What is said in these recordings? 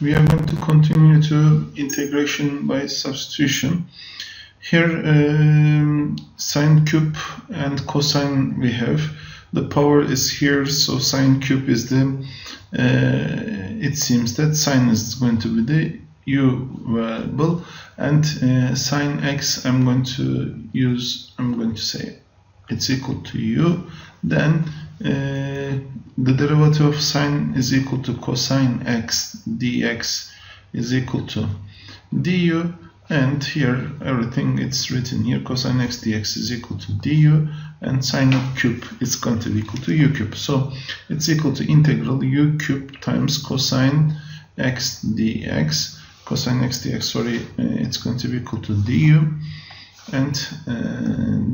We are going to continue to integration by substitution. Here sine cube and cosine we have. The power is here, so sine cube is the it seems that sine is going to be the u variable, and sine x I'm going to say it's equal to u. Then the derivative of sine is equal to cosine x dx is equal to du, and here everything it's written here, cosine x dx is equal to du, and sine cube is going to be equal to u cube. So it's equal to integral u cube times cosine x dx, cosine x dx, sorry, it's going to be equal to du and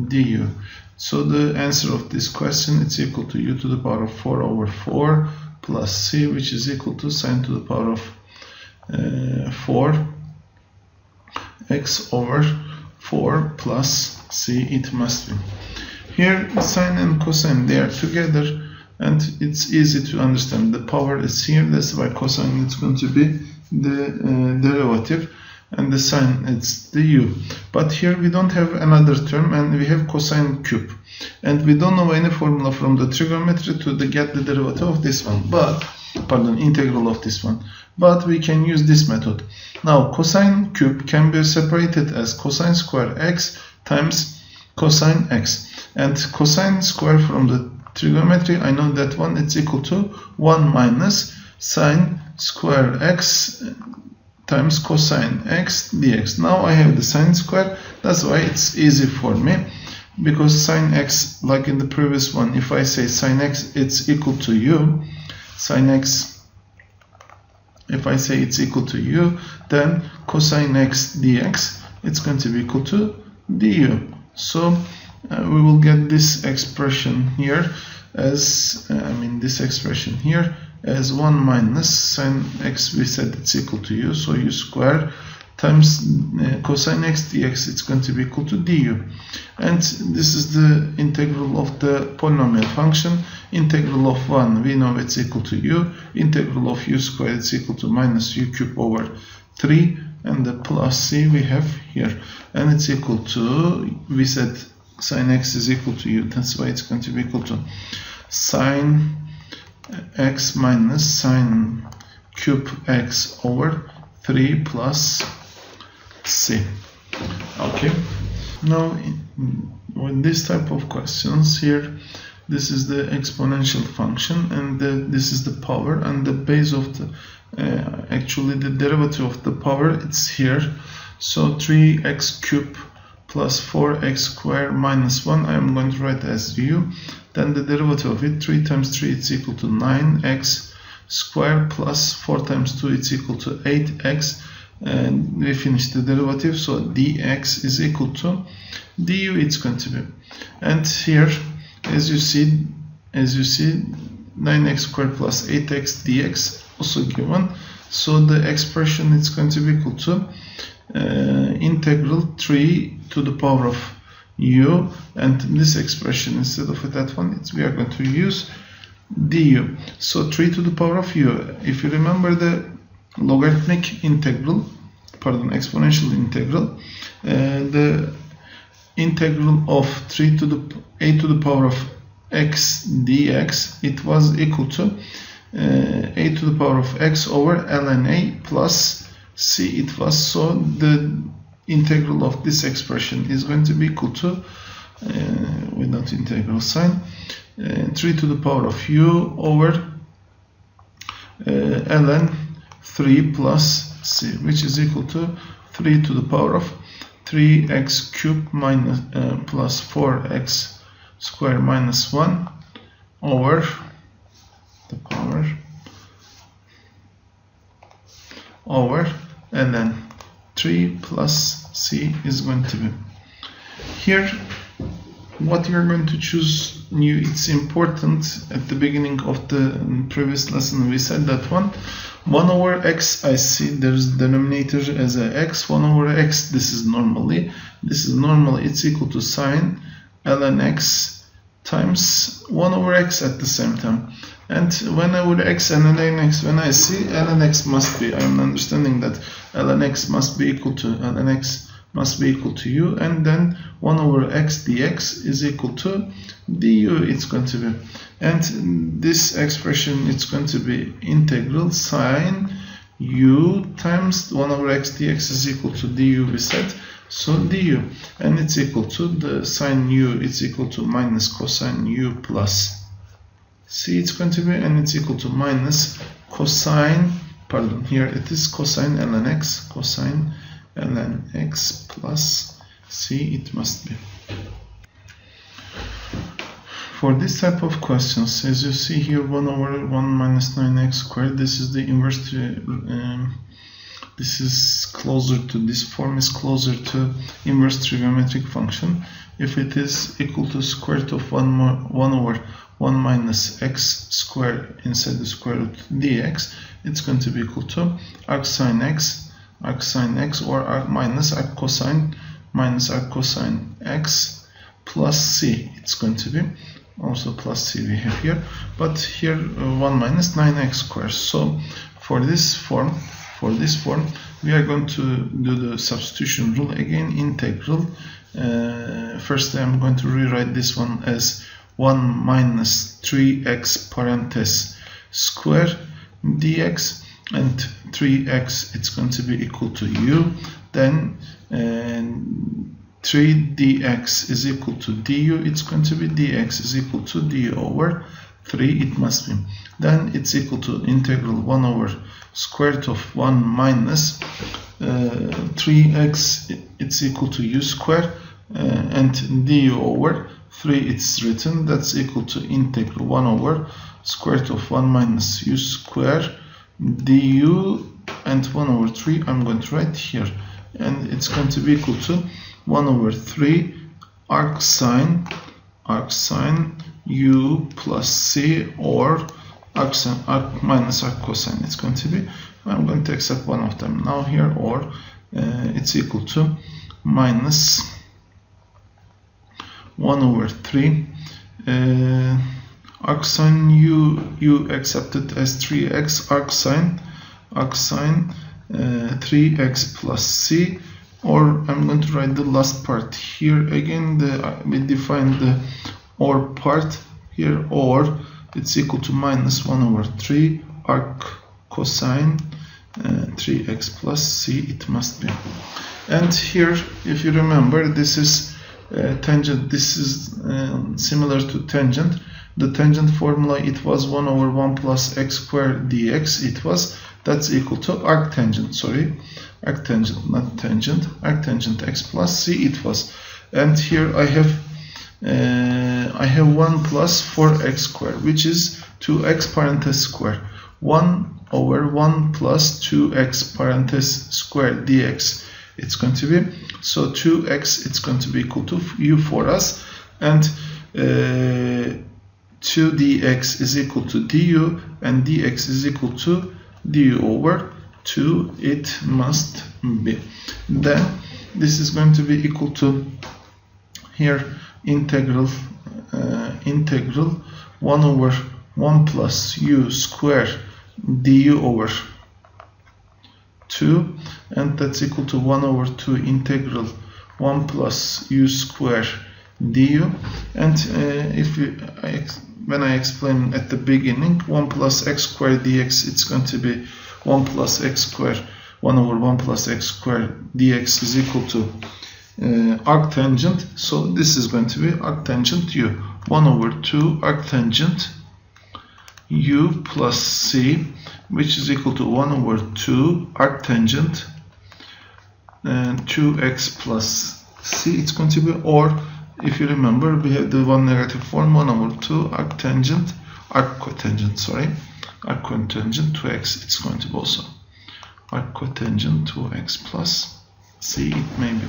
du. So the answer of this question, it's equal to u to the power of 4 over 4 plus c, which is equal to sine to the power of 4 x over 4 plus c it must be. Here sine and cosine, they are together and it's easy to understand. The power is here, that's why cosine is going to be the derivative, and the sine it's the u. But here we don't have another term, and we have cosine cube, and we don't know any formula from the trigonometry to get the derivative of this one, but integral of this one, but we can use this method. Now cosine cube can be separated as cosine square x times cosine x, and cosine square from the trigonometry, I know that one, it's equal to 1 minus sine square x times cosine x dx. Now I have the sine square, that's why it's easy for me, because sine x, like in the previous one, if I say sine x it's equal to u, sine x, if I say it's equal to u, then cosine x dx it's going to be equal to du. So we will get this expression here as this expression here as 1 minus sine x, we said it's equal to u, so u square times cosine x dx, it's going to be equal to du. And this is the integral of the polynomial function. Integral of 1, we know it's equal to u. Integral of u squared, it's equal to minus u cube over 3, and the plus c we have here, and it's equal to, we said sine x is equal to u, that's why it's going to be equal to sine x minus sine cube x over 3 plus c. Okay, now with this type of questions here, this is the exponential function, and this is the power, and the base of the actually the derivative of the power, it's here. So 3x cube plus 4x squared minus 1, I am going to write as u. Then the derivative of it, 3 times 3 it's equal to 9x squared plus 4 times 2 it's equal to 8x, and we finish the derivative, so dx is equal to du it's going to be. And here as you see 9x squared plus 8x dx also given, so the expression is going to be equal to integral 3 to the power of u, and this expression, instead of that one, we are going to use du. So 3 to the power of u, if you remember the logarithmic integral, exponential integral, the integral of 3 to the a to the power of x dx, it was equal to a to the power of x over ln a plus c it was. So the integral of this expression is going to be equal to, without integral sign, 3 to the power of u over ln 3 plus c, which is equal to 3 to the power of 3x cubed minus plus 4x squared minus 1 over the power over ln 3 plus c is going to be. Here what you're going to choose new, it's important. At the beginning of the previous lesson we said that 1 over x, I see there's denominator as a x, 1 over x, this is normally it's equal to sine ln x times 1 over x at the same time. And whenever x and ln x, when I see ln x must be, I'm understanding that ln x must be equal to ln x must be equal to u, and then 1 over x dx is equal to du. It's going to be, and this expression, it's going to be integral sine u times 1 over x dx is equal to du, we said. So du, and it's equal to the sine u, it's equal to minus cosine u plus c, it's going to be, and it's equal to minus cosine, pardon, here it is cosine ln x, cosine ln x plus c, it must be. For this type of questions, as you see here, 1 over 1 minus 9x squared, this is the inverse, this is closer to, this form is closer to inverse trigonometric function. If it is equal to square root of 1 over 1 minus x squared inside the square root dx, it's going to be equal to arc sine x, or arc minus arc cosine x plus c. It's going to be also plus c we have here, but here 1 minus 9x squared. So for this form, we are going to do the substitution rule again, integral. First I'm going to rewrite this one as 1 minus 3x parenthesis square dx, and 3x, it's going to be equal to u, then 3 dx is equal to du, it's going to be dx is equal to du over 3, it must be. Then it's equal to integral 1 over square root of 1 minus 3x, it's equal to u square, and du over 3, it's written, that's equal to integral 1 over square root of 1 minus u square du, and 1 over 3 I'm going to write here, and it's going to be equal to 1 over 3 arc sine u plus c, or arc minus arc cosine, it's going to be, I'm going to accept one of them now here, or it's equal to minus 1 over 3 arc sine u accepted as 3x, arc sine 3x plus c, or I'm going to write the last part here again, we define the or part here, or it's equal to minus 1 over 3 arc cosine 3x plus c, it must be. And here, if you remember, this is tangent, this is similar to tangent. The tangent formula, it was 1 over 1 plus x squared dx, it was, that's equal to arctangent, sorry, arctangent, not tangent, arctangent x plus c, it was. And here I have 1 plus 4x squared, which is 2x parenthesis square, 1 over 1 plus 2x parenthesis square dx, it's going to be, so 2x, it's going to be equal to u for us, and 2 dx is equal to du, and dx is equal to du over 2, it must be. Then this is going to be equal to here integral 1 over 1 plus u square du over 2, and that's equal to 1 over 2 integral 1 plus u square du, and when I explained at the beginning, 1 plus x squared dx, it's going to be 1 plus x squared, 1 over 1 plus x squared dx is equal to arctangent, so this is going to be arctangent u, 1 over 2 arctangent u plus c, which is equal to 1 over 2 arctangent 2x plus c, it's going to be, or if you remember, we have the one negative form, 1 over 2 arctangent 2x, it's going to be also arctangent 2x plus c, it may be.